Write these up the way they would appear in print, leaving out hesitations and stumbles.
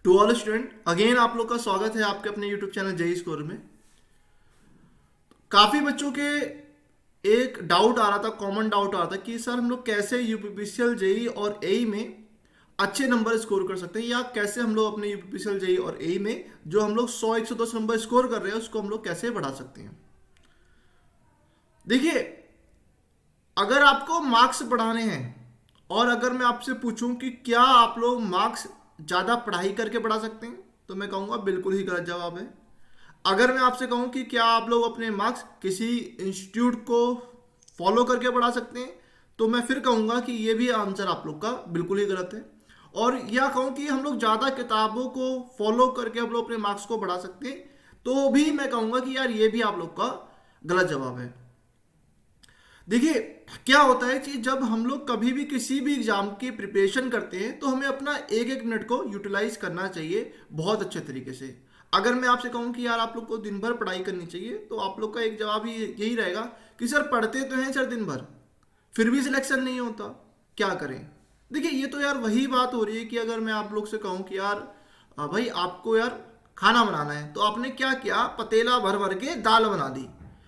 To all student again आप लोग का स्वागत है आपके अपने यूट्यूब चैनल जेई स्कोर में। काफ़ी बच्चों के एक डाउट आ रहा था, कॉमन डाउट आ रहा था कि सर हम लोग कैसे यूपीपीसीएल जेई और एई में अच्छे नंबर स्कोर कर सकते हैं, या कैसे हम लोग अपने यूपीपीसीएल जेई और एई में जो हम लोग 100-110 नंबर स्कोर कर रहे हैं उसको हम लोग कैसे बढ़ा सकते हैं। देखिए, अगर आपको मार्क्स बढ़ाने हैं और अगर मैं आपसे पूछूं कि क्या आप लोग मार्क्स ज़्यादा पढ़ाई करके बढ़ा सकते हैं, तो मैं कहूँगा बिल्कुल ही गलत जवाब है। अगर मैं आपसे कहूँ कि क्या आप लोग अपने मार्क्स किसी इंस्टीट्यूट को फॉलो करके बढ़ा सकते हैं, तो मैं फिर कहूँगा कि ये भी आंसर आप लोग का बिल्कुल ही गलत है। और या कहूँ कि हम लोग ज़्यादा किताबों को फॉलो करके हम लोग अपने मार्क्स को बढ़ा सकते हैं, तो भी मैं कहूँगा कि यार ये भी आप लोग का गलत जवाब है। देखिए, क्या होता है कि जब हम लोग कभी भी किसी भी एग्जाम की प्रिपरेशन करते हैं तो हमें अपना एक एक मिनट को यूटिलाइज करना चाहिए बहुत अच्छे तरीके से। अगर मैं आपसे कहूँ कि यार आप लोग को दिन भर पढ़ाई करनी चाहिए, तो आप लोग का एक जवाब ही यही रहेगा कि सर पढ़ते तो हैं सर दिन भर, फिर भी सिलेक्शन नहीं होता, क्या करें। देखिए, ये तो यार वही बात हो रही है कि अगर मैं आप लोग से कहूँ कि यार भाई आपको यार खाना बनाना है, तो आपने क्या किया, पतीला भर भर के दाल बना दी।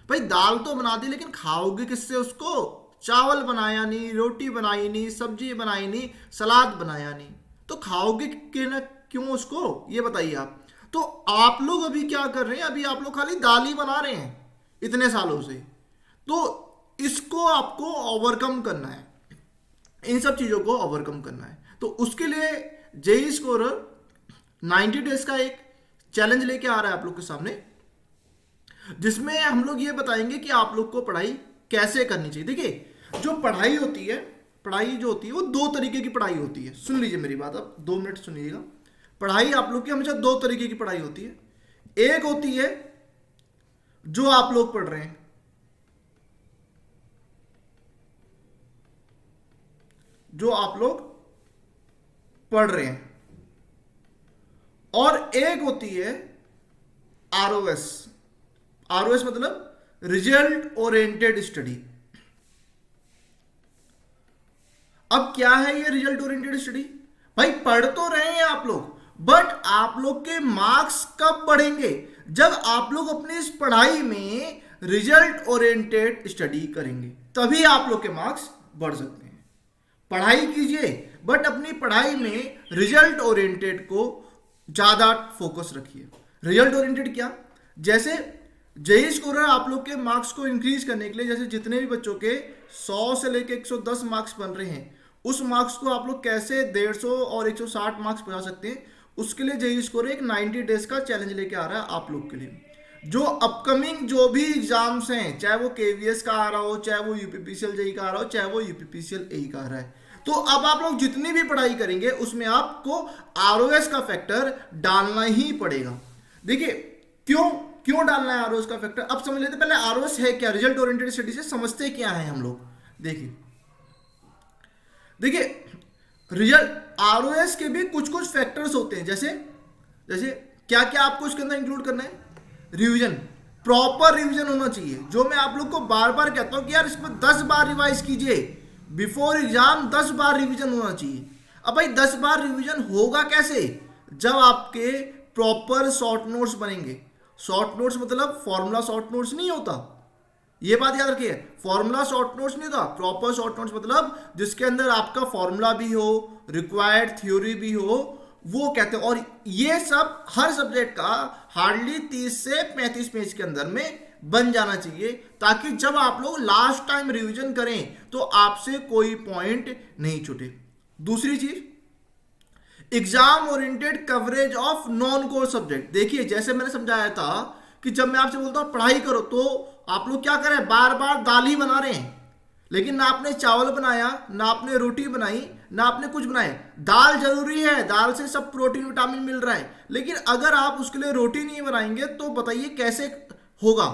भाई दाल तो बना दी, लेकिन खाओगे किससे उसको? चावल बनाया नहीं, रोटी बनाई नहीं, सब्जी बनाई नहीं, सलाद बनाया नहीं, तो खाओगे कि ना क्यों उसको, ये बताइए आप। तो आप लोग अभी क्या कर रहे हैं, अभी आप लोग खाली दाल ही बना रहे हैं इतने सालों से। तो इसको आपको ओवरकम करना है, इन सब चीज़ों को ओवरकम करना है। तो उसके लिए जेई स्कोरर 90 डेज का एक चैलेंज लेके आ रहा है आप लोग के सामने, जिसमें हम लोग ये बताएंगे कि आप लोग को पढ़ाई कैसे करनी चाहिए। देखिए, जो पढ़ाई होती है, पढ़ाई जो होती है वो दो तरीके की पढ़ाई होती है। सुन लीजिए मेरी बात, अब 2 मिनट सुनिएगा। पढ़ाई आप लोग की हमेशा दो तरीके की पढ़ाई होती है। एक होती है जो आप लोग पढ़ रहे हैं, जो आप लोग पढ़ रहे हैं, और एक होती है आरओएस। आरओएस मतलब रिजल्ट ओरिएंटेड स्टडी। अब क्या है ये रिजल्ट ओरिएंटेड स्टडी? भाई पढ़ तो रहे हैं आप लोग, बट आप लोग के मार्क्स कब बढ़ेंगे? जब आप लोग अपनी इस पढ़ाई में रिजल्ट ओरिएंटेड स्टडी करेंगे, तभी आप लोग के मार्क्स बढ़ सकते हैं। पढ़ाई कीजिए, बट अपनी पढ़ाई में रिजल्ट ओरिएंटेड को ज्यादा फोकस रखिए। रिजल्ट ओरिएंटेड क्या? जैसे जेई स्कोरर आप लोग के मार्क्स को इंक्रीज करने के लिए, जैसे जितने भी बच्चों के 100 से लेके 110 मार्क्स बन रहे हैं, उस मार्क्स को आप लोग कैसे 150 और 160 मार्क्स पहुंचा सकते हैं, उसके लिए जेई स्कोरर एक 90 डेज का चैलेंज लेके आ रहा है आप लोग के लिए। जो अपकमिंग जो भी एग्जाम्स हैं, चाहे वो केवीएस का आ रहा हो, चाहे वो यूपीपीसीएल जेई का आ रहा हो, चाहे वो यूपीपीसीएल एई का आ रहा है, तो अब आप लोग जितनी भी पढ़ाई करेंगे उसमें आपको आरओएस का फैक्टर डालना ही पड़ेगा। देखिए, क्यों क्यों डालना है आरओएस का फैक्टर, अब समझ लेते। पहले आरओएस है क्या, रिजल्ट ओरिएंटेड स्टडी से समझते क्या है हम लोग। देखिए देखिए रिजल्ट आरओएस के भी कुछ कुछ फैक्टर्स होते हैं। जैसे जैसे क्या क्या आपको इसके अंदर इंक्लूड करना है? रिवीजन, प्रॉपर रिवीजन होना चाहिए। जो मैं आप लोग को बार बार कहता हूं कि यार इसमें 10 बार रिवाइज कीजिए, बिफोर एग्जाम 10 बार रिवीजन होना चाहिए। अब भाई 10 बार रिवीजन होगा कैसे? जब आपके प्रॉपर शॉर्ट नोट्स बनेंगे। शॉर्ट नोट्स मतलब फॉर्मूला शॉर्ट नोट्स नहीं होता, ये बात याद रखिए। फॉर्मूला शॉर्ट नोट्स नहीं था, प्रॉपर शॉर्ट नोट्स मतलब जिसके अंदर आपका फॉर्मूला भी हो, रिक्वायर्ड थ्योरी भी हो, वो कहते हैं। और ये सब हर सब्जेक्ट का हार्डली 30 से 35 पेज के अंदर में बन जाना चाहिए, ताकि जब आप लोग लास्ट टाइम रिवीजन करें तो आपसे कोई पॉइंट नहीं छूटे। दूसरी चीज, exam oriented coverage of non core subject. देखिए, जैसे मैंने समझाया था कि जब मैं आपसे बोलता हूं पढ़ाई करो, तो आप लोग क्या करें, बार बार दाल ही बना रहे हैं, लेकिन ना आपने चावल बनाया, ना आपने रोटी बनाई, ना आपने कुछ बनाया। दाल जरूरी है, दाल से सब प्रोटीन विटामिन मिल रहा है, लेकिन अगर आप उसके लिए रोटी नहीं बनाएंगे तो बताइए कैसे होगा,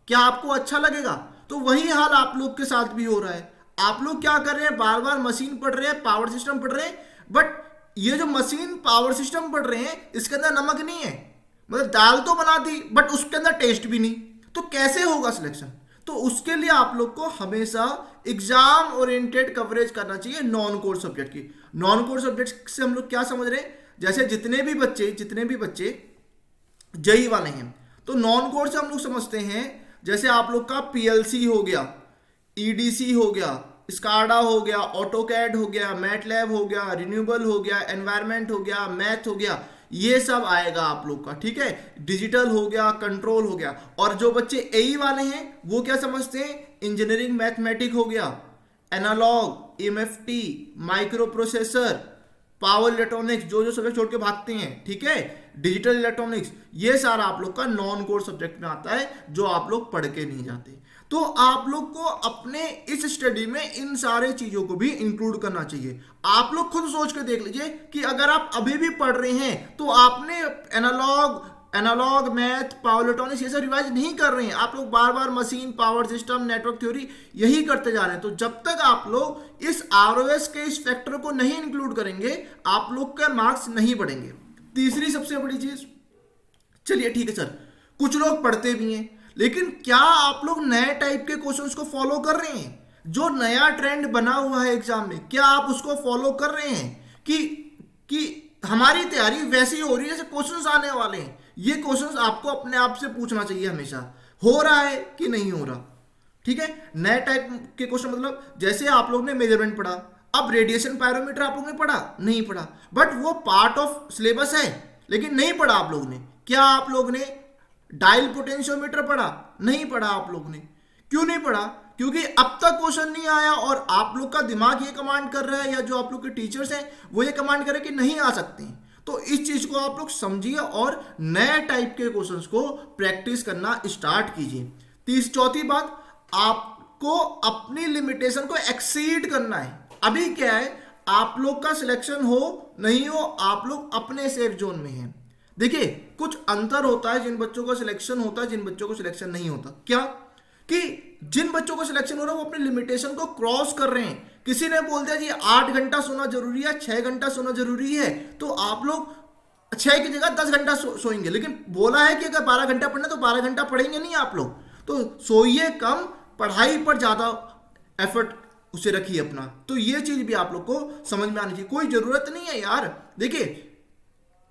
क्या आपको अच्छा लगेगा? तो वही हाल आप लोग के साथ भी हो रहा है। आप लोग क्या कर रहे हैं, बार बार मशीन पढ़ रहे हैं, पावर सिस्टम पढ़ रहे हैं, बट ये जो मशीन पावर सिस्टम पढ़ रहे हैं इसके अंदर नमक नहीं है। मतलब दाल तो बना दी बट उसके अंदर टेस्ट भी नहीं, तो कैसे होगा सिलेक्शन? तो उसके लिए आप लोग को हमेशा एग्जाम ओरिएंटेड कवरेज करना चाहिए नॉन कोर सब्जेक्ट की। नॉन कोर सब्जेक्ट से हम लोग क्या समझ रहे हैं? जैसे जितने भी बच्चे जेई वाले हैं, तो नॉन कोर से हम लोग समझते हैं, जैसे आप लोग का पीएलसी हो गया, ईडीसी हो गया, स्काडा हो गया, ऑटोकैड हो गया, मैटलैब हो गया, रिन्यूएबल हो गया, एनवायरमेंट हो गया, मैथ हो गया, ये सब आएगा आप लोग का, ठीक है। डिजिटल हो गया, कंट्रोल हो गया। और जो बच्चे एई वाले हैं वो क्या समझते हैं, इंजीनियरिंग मैथमेटिक हो गया, analogue, MFT, microprocessor, power electronics, जो सब्जेक्ट छोड़ के भागते हैं, ठीक है, डिजिटल इलेक्ट्रॉनिक्स, ये सारा आप लोग का नॉन कोर सब्जेक्ट में आता है, जो आप लोग पढ़ के नहीं जाते। तो आप लोग को अपने इस स्टडी में इन सारे चीजों को भी इंक्लूड करना चाहिए। आप लोग खुद सोच के देख लीजिए कि अगर आप अभी भी पढ़ रहे हैं तो आपने एनालॉग मैथ, पावर इलेक्ट्रॉनिक्स ये सब रिवाइज नहीं कर रहे हैं, आप लोग बार बार machine, power system, network theory यही करते जा रहे हैं। तो जब तक आप लोग इस आरओएस के इस फैक्टर को नहीं इंक्लूड करेंगे, आप लोग का मार्क्स नहीं बढ़ेंगे। तीसरी सबसे बड़ी चीज, चलिए ठीक है सर, कुछ लोग पढ़ते भी हैं, लेकिन क्या आप लोग नए टाइप के क्वेश्चंस को फॉलो कर रहे हैं? जो नया ट्रेंड बना हुआ है एग्जाम में, क्या आप उसको फॉलो कर रहे हैं कि हमारी तैयारी वैसी हो रही है जैसे क्वेश्चंस आने वाले हैं? ये क्वेश्चंस आपको अपने आप से पूछना चाहिए हमेशा, हो रहा है कि नहीं हो रहा, ठीक है। नए टाइप के क्वेश्चन मतलब जैसे आप लोग ने मेजरमेंट पढ़ा, अब रेडिएशन पायरोमीटर आप लोग ने पढ़ा नहीं पढ़ा, बट वो पार्ट ऑफ सिलेबस है, लेकिन नहीं पढ़ा आप लोग ने। क्या आप लोग ने डायल पोटेंशियोमीटर पढ़ा? नहीं पढ़ा आप लोग ने। क्यों नहीं पढ़ा? क्योंकि अब तक क्वेश्चन नहीं आया और आप लोग का दिमाग ये कमांड कर रहा है, या जो आप लोग के टीचर्स हैं वो ये कमांड कर रहे हैं कि नहीं आ सकते हैं। तो इस चीज को आप लोग समझिए और नए टाइप के क्वेश्चंस को प्रैक्टिस करना स्टार्ट कीजिए। चौथी बात, आपको अपनी लिमिटेशन को एक्सीड करना है। अभी क्या है, आप लोग का सिलेक्शन हो नहीं हो, आप लोग अपने सेफ जोन में हैं। देखिए कुछ अंतर होता है, जिन बच्चों का सिलेक्शन होता है, जिन बच्चों को सिलेक्शन नहीं होता। क्या कि जिन बच्चों को सिलेक्शन हो रहा है वो अपनी लिमिटेशन को क्रॉस कर रहे हैं। किसी ने बोल दिया जी 8 घंटा सोना जरूरी है, 6 घंटा सोना जरूरी है, तो आप लोग 6 की जगह 10 घंटा सोएंगे। लेकिन बोला है कि अगर 12 घंटा पढ़ना तो 12 घंटा पढ़ेंगे नहीं आप लोग। तो सोइए कम, पढ़ाई पर ज्यादा एफर्ट उसे रखिए अपना। तो ये चीज भी आप लोग को समझ में आनी चाहिए। कोई जरूरत नहीं है यार, देखिए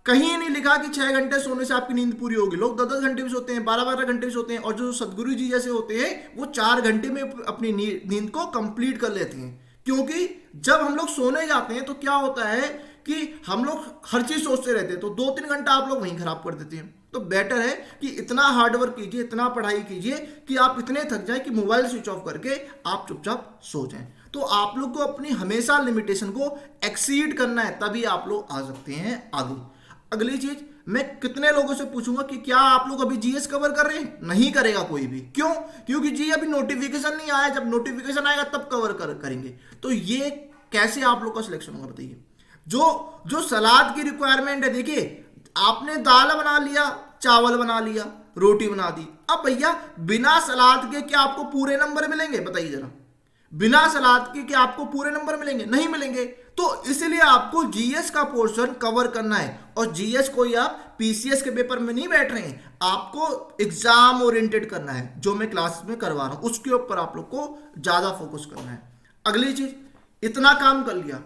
कहीं नहीं लिखा कि 6 घंटे सोने से आपकी नींद पूरी होगी। लोग 10-10 घंटे भी सोते हैं, 12-12 घंटे भी सोते हैं, और जो सदगुरु जी जैसे होते हैं वो 4 घंटे में अपनी नींद को कंप्लीट कर लेते हैं। क्योंकि जब हम लोग सोने जाते हैं तो क्या होता है कि हम लोग हर चीज सोचते रहते हैं, तो 2-3 घंटा आप लोग वहीं खराब कर देते हैं। तो बेटर है कि इतना हार्डवर्क कीजिए, इतना पढ़ाई कीजिए कि आप इतने थक जाए कि मोबाइल स्विच ऑफ करके आप चुपचाप सो जाएं। तो आप लोग को अपनी हमेशा लिमिटेशन को एक्सीड करना है, तभी आप लोग आ सकते हैं आगे। अगली चीज, मैं कितने लोगों से पूछूंगा कि क्या आप लोग अभी जीएस कवर कर रहे हैं? नहीं करेगा कोई भी। क्यों? क्योंकि जी अभी नोटिफिकेशन नहीं आया, जब नोटिफिकेशन आएगा तब कवर करेंगे। तो ये कैसे आप लोग का सिलेक्शन होगा बताइए? जो सलाद की रिक्वायरमेंट है, देखिए आपने दाल बना लिया, चावल बना लिया, रोटी बना दी, अब भैया बिना सलाद के क्या आपको पूरे नंबर मिलेंगे? बताइए जरा। बिना सलाद के क्या आपको पूरे नंबर मिलेंगे? नहीं मिलेंगे। तो इसलिए आपको जीएस का पोर्शन कवर करना है। और जीएस कोई आप पीसीएस के पेपर में नहीं बैठ रहे हैं, आपको एग्जाम ओरिएंटेड करना है। जो मैं क्लास में करवा रहा हूं उसके ऊपर आप लोग को ज्यादा फोकस करना है। अगली चीज, इतना काम कर लिया,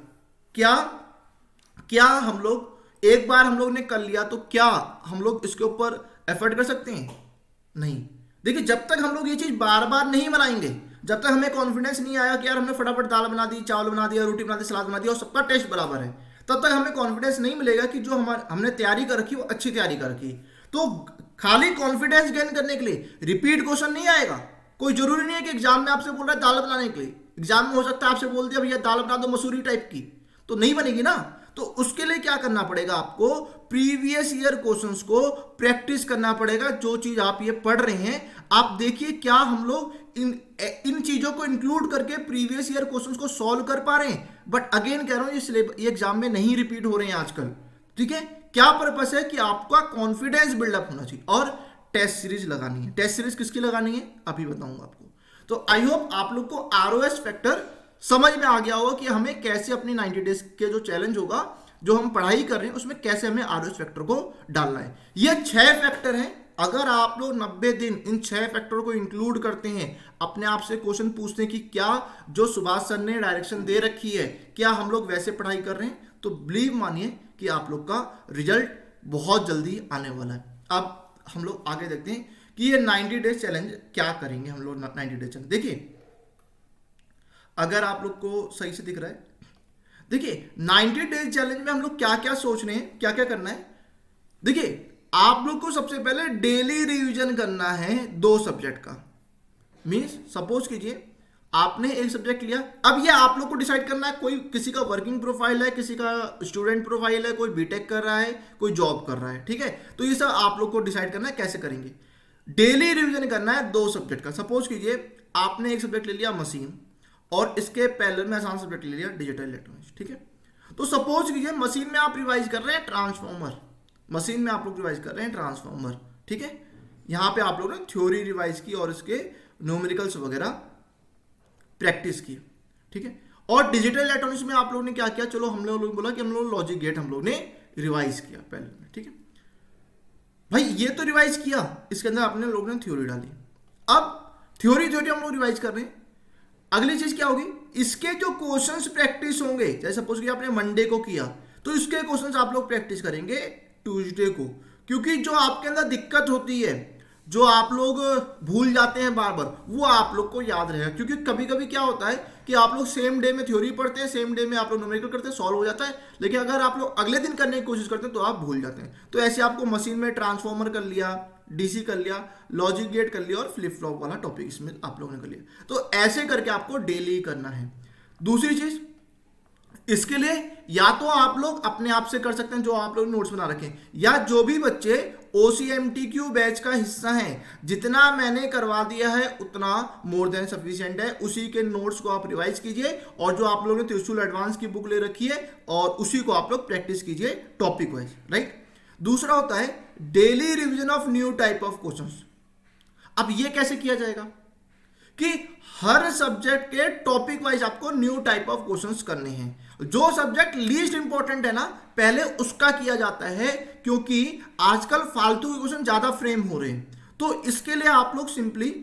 क्या हम लोग एक बार हम लोग ने कर लिया तो क्या हम लोग इसके ऊपर एफर्ट कर सकते हैं? नहीं। देखिए जब तक हम लोग ये चीज बार बार नहीं बनाएंगे, जब तक हमें कॉन्फिडेंस नहीं आया कि यार हमने फटाफट दाल बना दी, चावल बना दिया, रोटी बना दी, सलाद बना दिया और सबका टेस्ट बराबर है, तब तक हमें कॉन्फिडेंस नहीं मिलेगा कि जो हमने तैयारी कर रखी वो अच्छी तैयारी कर रखी। तो खाली कॉन्फिडेंस गेन करने के लिए रिपीट क्वेश्चन नहीं आएगा। कोई जरूरी नहीं है कि एग्जाम में आपसे बोल रहा है दाल बनाने के लिए, एग्जाम में हो सकता है आपसे बोल दिया भैया दाल बना दो मसूरी टाइप की, तो नहीं बनेगी ना। तो उसके लिए क्या करना पड़ेगा आपको? प्रीवियस ईयर क्वेश्चंस को प्रैक्टिस करना पड़ेगा। जो चीज आप ये पढ़ रहे हैं, आप देखिए क्या हम लोग इन चीजों को इंक्लूड करके प्रीवियस ईयर क्वेश्चंस को सॉल्व कर पा रहे हैं। बट अगेन कह रहा हूं ये एग्जाम में नहीं रिपीट हो रहे हैं आजकल, ठीक है। क्या पर्पस है कि आपका कॉन्फिडेंस बिल्डअप होना चाहिए और टेस्ट सीरीज लगानी है। टेस्ट सीरीज किसकी लगानी है अभी बताऊंगा आपको। तो आई होप आप लोग को आरओएस फैक्टर समझ में आ गया होगा कि हमें कैसे अपनी 90 डेज के जो चैलेंज होगा, जो हम पढ़ाई कर रहे हैं, उसमें कैसे हमें आरओएस फैक्टर को डालना है। ये 6 फैक्टर हैं। अगर आप लोग 90 दिन इन 6 फैक्टर को इंक्लूड करते हैं, अपने आप से क्वेश्चन पूछते हैं कि क्या जो सुभाष सर ने डायरेक्शन दे रखी है क्या हम लोग वैसे पढ़ाई कर रहे हैं, तो बिलीव मानिए कि आप लोग का रिजल्ट बहुत जल्दी आने वाला है। अब हम लोग आगे देखते हैं कि ये 90 डेज चैलेंज क्या करेंगे हम लोग। 90 डेज चैलेंज देखिए, अगर आप लोग को सही से दिख रहा है, देखिए 90 डेज चैलेंज में हम लोग क्या क्या सोच रहे हैं, क्या क्या करना है। देखिए आप लोग को सबसे पहले डेली रिवीजन करना है 2 सब्जेक्ट का। मीन्स सपोज कीजिए आपने एक सब्जेक्ट लिया, अब ये आप लोग को डिसाइड करना है, कोई किसी का वर्किंग प्रोफाइल है, किसी का स्टूडेंट प्रोफाइल है, कोई बीटेक कर रहा है, कोई जॉब कर रहा है, ठीक है। तो ये सब आप लोग को डिसाइड करना है कैसे करेंगे। डेली रिवीजन करना है 2 सब्जेक्ट का। सपोज कीजिए आपने एक सब्जेक्ट ले लिया मशीन और इसके पैरेलल में आसान सब्जेक्ट ले लिया डिजिटल इलेक्ट्रॉनिक्स, ठीक है। तो सपोज कीजिए मशीन में आप रिवाइज कर रहे हैं ट्रांसफॉर्मर, मशीन में आप लोग रिवाइज कर रहे हैं ट्रांसफॉर्मर, ठीक है। यहां पे आप लोगों ने थ्योरी रिवाइज की और इसके न्यूमेरिकल्स वगैरह प्रैक्टिस की, ठीक है। और डिजिटल इलेक्ट्रॉनिक्स में आप लोगों ने क्या किया, चलो हम लोग बोला कि हम लोग लॉजिक गेट हम लोग ने रिवाइज किया पहले में, ठीक है भाई। ये तो रिवाइज किया, इसके अंदर आपने लोगों ने थ्योरी डाली। अब थ्योरी हम लोग रिवाइज कर रहे हैं, अगली चीज क्या होगी, इसके जो क्वेश्चंस प्रैक्टिस होंगे, जैसे सपोज कि आपने मंडे को किया तो इसके क्वेश्चंस आप लोग प्रैक्टिस करेंगे ट्यूसडे को, क्योंकि जो आपके अंदर दिक्कत होती है, जो आप लोग भूल जाते हैं बार बार, वो आप लोग को याद रहेगा। क्योंकि कभी कभी क्या होता है कि आप लोग सेम डे में थ्योरी पढ़ते हैं, सेम डे में आप लोग न्यूमेरिकल करते हैं, सॉल्व हो जाता है, लेकिन अगर आप लोग अगले दिन करने की कोशिश करते हैं तो आप भूल जाते हैं। तो ऐसे आपको मशीन में ट्रांसफॉर्मर कर लिया, डीसी कर लिया, लॉजिक गेट कर लिया और फ्लिप फ्लॉप वाला टॉपिक इसमें आप लोगों ने कर लिया। तो ऐसे करके आपको डेली करना है। दूसरी चीज, इसके लिए या तो आप लोग अपने आप से कर सकते हैं, जो आप लोग नोट्स बना रखें, या जो भी बच्चे OCMTQ बैच का हिस्सा हैं, जितना मैंने करवा दिया है उतना मोर देन सफिशिएंट है, उसी के नोट्स को आप रिवाइज कीजिए। और जो आप लोगों ने त्रिशूल एडवांस की बुक ले रखी है और उसी को आप लोग प्रैक्टिस कीजिए टॉपिक वाइज, राइट। दूसरा होता है daily revision of new type of questions. अब ये कैसे किया जाएगा कि हर सब्जेक्ट के टॉपिक वाइज आपको न्यू टाइप ऑफ क्वेश्चंस करने हैं। जो सब्जेक्ट लीस्ट इंपॉर्टेंट है ना, पहले उसका किया जाता है, क्योंकि आजकल फालतू के क्वेश्चन ज्यादा फ्रेम हो रहे हैं। तो इसके लिए आप लोग सिंपली,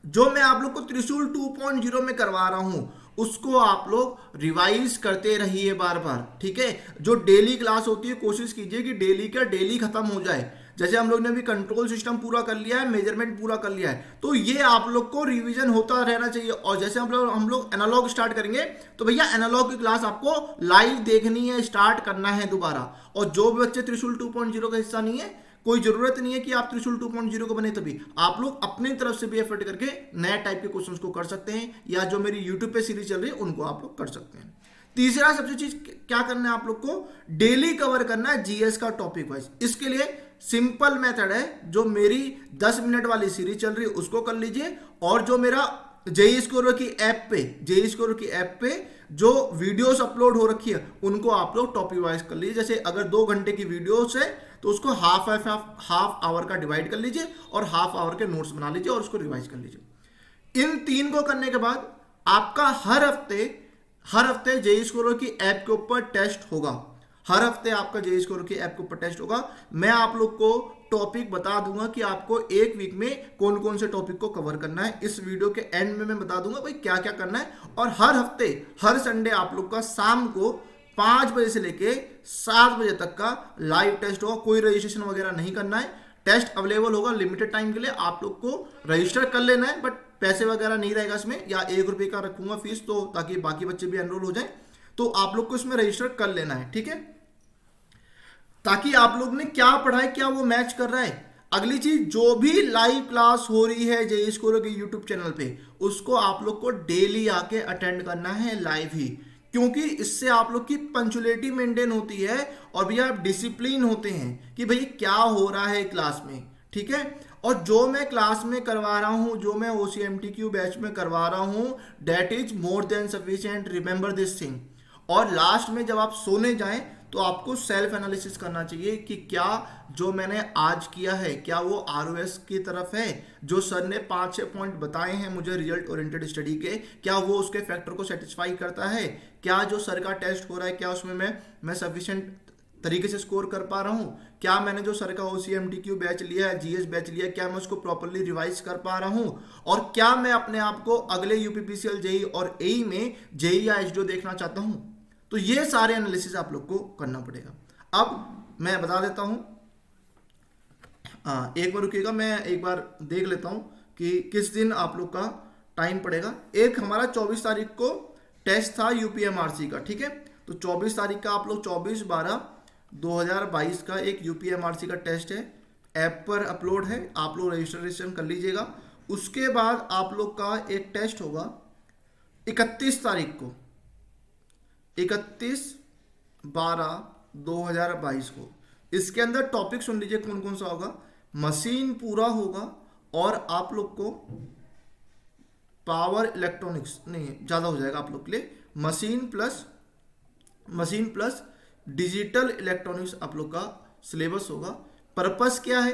जो मैं आप लोग को त्रिशूल 2.0 में करवा रहा हूं, उसको आप लोग रिवाइज करते रहिए बार बार, ठीक है। जो डेली क्लास होती है कोशिश कीजिए कि डेली का डेली खत्म हो जाए। जैसे हम लोग ने अभी कंट्रोल सिस्टम पूरा कर लिया है, मेजरमेंट पूरा कर लिया है, तो ये आप लोग को रिवीजन होता रहना चाहिए। और जैसे हम लोग एनालॉग स्टार्ट करेंगे तो भैया एनालॉग की क्लास आपको लाइव देखनी है, स्टार्ट करना है दोबारा। और जो भी बच्चे त्रिशूल 2.0 का हिस्सा नहीं है, कोई जरूरत नहीं है कि आप त्रिशूल 2.0 को बने, तभी आप लोग अपनी तरफ से भी एफर्ट करके नए टाइप के क्वेश्चंस को कर सकते हैं, या जो मेरी यूट्यूब पे सीरीज चल रही है उनको आप लोग कर सकते हैं। तीसरा सबसे चीज क्या करना है, आप लोग को डेली कवर करना है जीएस का टॉपिक वाइज। इसके लिए सिंपल मेथड है, जो मेरी 10 मिनट वाली सीरीज चल रही है उसको कर लीजिए, और जो मेरा जेईई स्कोर की ऐप पे जो वीडियोस अपलोड हो रखी है उनको आप लोग टॉपिक वाइज कर लीजिए। जैसे अगर 2 घंटे की वीडियोस है तो उसको हाफ आवर का डिवाइड कर लीजिए और हाफ आवर के नोट्स बना लीजिए और उसको रिवाइज कर लीजिए। इन 3 को करने के बाद आपका हर हफ्ते जेईई स्कोर की ऐप के ऊपर टेस्ट होगा। हर हफ्ते आपका जेईई स्कोर की ऐप के ऊपर टेस्ट होगा। मैं आप लोग को टॉपिक बता दूंगा कि आपको एक वीक में कौन कौन से टॉपिक को कवर करना है। इस वीडियो के एंड में मैं बता दूंगा भाई क्या क्या करना है। और हर हफ्ते हर संडे आप लोग का शाम को 5 बजे से लेके 7 बजे तक का लाइव टेस्ट होगा। कोई रजिस्ट्रेशन वगैरह नहीं करना है, टेस्ट अवेलेबल होगा लिमिटेड टाइम के लिए। आप लोग को रजिस्टर कर लेना है, बट पैसे वगैरह नहीं रहेगा इसमें, या 1 रुपये का रखूंगा फीस, तो ताकि बाकी बच्चे भी एनरोल हो जाए। तो आप लोग को इसमें रजिस्टर कर लेना है, ठीक है, ताकि आप लोग ने क्या पढ़ा है क्या वो मैच कर रहा है। अगली चीज, जो भी लाइव क्लास हो रही है जेईई स्कोर के यूट्यूब चैनल पे, उसको आप लोग को डेली आके अटेंड करना है लाइव ही, क्योंकि इससे आप लोग की पंचुअलिटी मेंटेन होती है और भैया आप डिसिप्लिन होते हैं कि भाई क्या हो रहा है क्लास में, ठीक है। और जो मैं क्लास में करवा रहा हूं, जो मैं OCMTQ बैच में करवा रहा हूं, that is more than sufficient, remember this thing. और लास्ट में जब आप सोने जाएं तो आपको सेल्फ एनालिसिस करना चाहिए कि क्या जो मैंने आज किया है क्या वो ROS की तरफ है। जो सर ने 5-6 पॉइंट बताए हैं मुझे रिजल्ट ओरिएंटेड स्टडी के, क्या वो उसके फैक्टर को सेटिस्फाई करता है। क्या जो सर का टेस्ट हो रहा है क्या उसमें मैं सफिशिएंट तरीके से स्कोर कर पा रहा हूँ। क्या मैंने जो सर का OCMTQ बैच लिया है, GS बैच लिया है, क्या मैं उसको प्रॉपरली रिवाइज कर पा रहा हूँ। और क्या मैं अपने आप को अगले UPPCL जेईई और AE में जेईई या HDO देखना चाहता हूँ। तो ये सारे एनालिसिस आप लोग को करना पड़ेगा। अब मैं बता देता हूं, एक बार रुकिएगा, मैं एक बार देख लेता हूं कि किस दिन आप लोग का टाइम पड़ेगा। एक हमारा 24 तारीख को टेस्ट था यूपीएमआरसी का, ठीक है। तो 24 तारीख का आप लोग 24/12/2022 का एक यूपीएमआरसी का टेस्ट है, ऐप पर अपलोड है, आप लोग रजिस्ट्रेशन कर लीजिएगा। उसके बाद आप लोग का एक टेस्ट होगा 31 तारीख को, 31/12/2022 को। इसके अंदर टॉपिक सुन लीजिए कौन कौन सा होगा। मशीन पूरा होगा और आप लोग को पावर इलेक्ट्रॉनिक्स नहीं, ज़्यादा हो जाएगा आप लोग के लिए, मशीन प्लस डिजिटल इलेक्ट्रॉनिक्स आप लोग का सिलेबस होगा। पर्पस क्या है?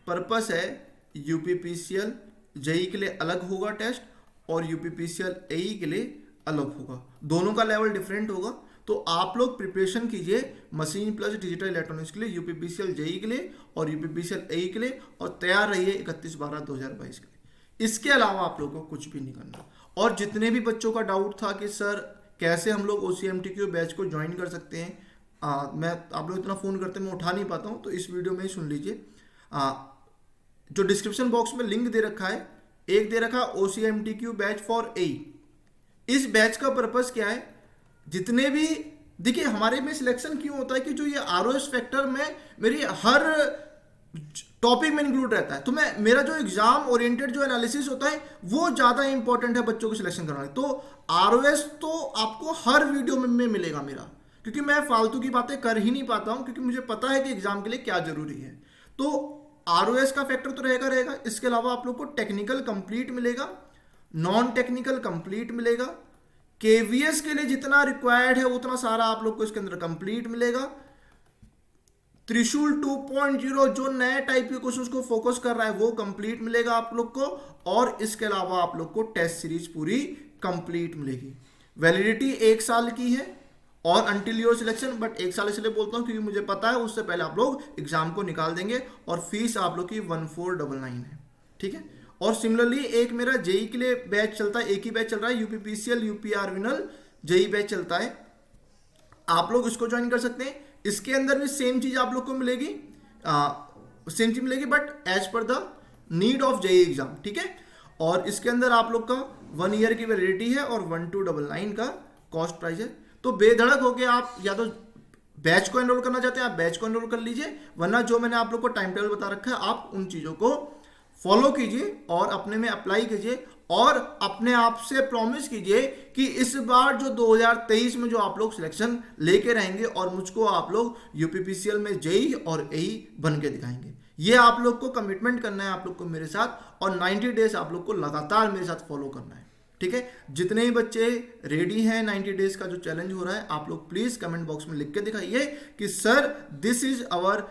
पर्पस है यूपीपीसीएल जेई के लिए अलग होगा टेस्ट और यूपीपीसीएल एई के लिए अलग होगा, दोनों का लेवल डिफरेंट होगा। तो आप लोग प्रिपरेशन कीजिए मशीन प्लस डिजिटल इलेक्ट्रॉनिक्स के लिए, यूपीपीसीएल जेई के लिए और यूपीपीसीएल एई के लिए, और तैयार रहिए 31/12/2022 के लिए। इसके अलावा आप लोगों को कुछ भी नहीं करना। और जितने भी बच्चों का डाउट था कि सर कैसे हम लोग OCMTQ बैच को ज्वाइन कर सकते हैं, मैं आप लोग इतना फ़ोन करते हैं मैं उठा नहीं पाता हूँ, तो इस वीडियो में ही सुन लीजिए। जो डिस्क्रिप्शन बॉक्स में लिंक दे रखा है, एक दे रखा OCMTQ बैच फॉर एई। इस बैच का पर्पस क्या है? जितने भी देखिए हमारे में सिलेक्शन क्यों होता है कि जो ये ROS फैक्टर में मेरी हर टॉपिक में इंक्लूड रहता है, तो मैं मेरा जो एग्जाम ओरिएंटेड जो एनालिसिस होता है वो ज़्यादा इंपॉर्टेंट है बच्चों को सिलेक्शन करवाने। तो ROS तो आपको हर वीडियो में मिलेगा मेरा, क्योंकि मैं फालतू की बातें कर ही नहीं पाता हूँ, क्योंकि मुझे पता है कि एग्जाम के लिए क्या जरूरी है। तो ROS का फैक्टर तो रहेगा। इसके अलावा आप लोग को टेक्निकल कंप्लीट मिलेगा, नॉन टेक्निकल कंप्लीट मिलेगा, KVS के लिए जितना रिक्वायर्ड है उतना सारा आप लोग को इसके अंदर कंप्लीट मिलेगा। त्रिशूल 2.0 जो नए टाइप के क्वेश्चंस को फोकस कर रहा है वो कंप्लीट मिलेगा आप लोग को, और इसके अलावा आप लोग को टेस्ट सीरीज पूरी कंप्लीट मिलेगी। वैलिडिटी 1 साल की है और अंटिल योर सिलेक्शन, बट 1 साल इसलिए बोलता हूं क्योंकि मुझे पता है उससे पहले आप लोग एग्जाम को निकाल देंगे, और फीस आप लोग की 1499 है, ठीक है। और सिमिलरली एक मेरा जेई के लिए बैच चलता है, एक ही बैच चल रहा है, यूपीपीसीएल यूपीआरविनल जेई बैच चलता है, आप लोग इसको ज्वाइन कर सकते हैं। इसके अंदर भी सेम चीज आप लोग को मिलेगी, but as per the need of JE exam, ठीक है। और इसके अंदर आप लोग का 1 ईयर की वैलिडिटी है और 1299 का कॉस्ट प्राइस है। तो बेधड़क होके आप या तो बैच को एनरोल करना चाहते हैं आप बैच को एनरोल कर लीजिए, वरना जो मैंने आप लोग को टाइम टेबल बता रखा है आप उन चीजों को फॉलो कीजिए और अपने में अप्लाई कीजिए, और अपने आप से प्रॉमिस कीजिए कि इस बार जो 2023 में जो आप लोग सिलेक्शन लेके रहेंगे और मुझको आप लोग यूपीपीसीएल में जेई और एई बन के दिखाएंगे। ये आप लोग को कमिटमेंट करना है आप लोग को मेरे साथ, और 90 डेज आप लोग को लगातार मेरे साथ फॉलो करना है, ठीक है। जितने ही बच्चे रेडी हैं 90 डेज का जो चैलेंज हो रहा है, आप लोग प्लीज कमेंट बॉक्स में लिख के दिखाइए कि sir this is our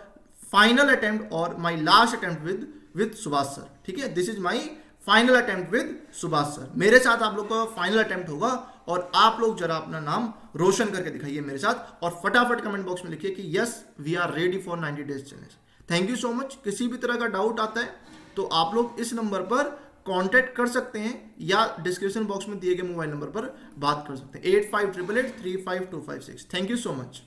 final attempt और my last attempt with Subhash sir, ठीक है। This is my final attempt with Subhash sir. मेरे साथ आप लोग का फाइनल अटेम्प्ट होगा, और आप लोग जरा अपना नाम रोशन करके दिखाइए मेरे साथ, और फटाफट कमेंट बॉक्स में लिखिए कि yes we are ready for 90 days challenge. Thank you so much. किसी भी तरह का डाउट आता है तो आप लोग इस नंबर पर कांटेक्ट कर सकते हैं, या डिस्क्रिप्शन बॉक्स में दिए गए मोबाइल नंबर पर बात कर सकते हैं 8588 35256। Thank you so much.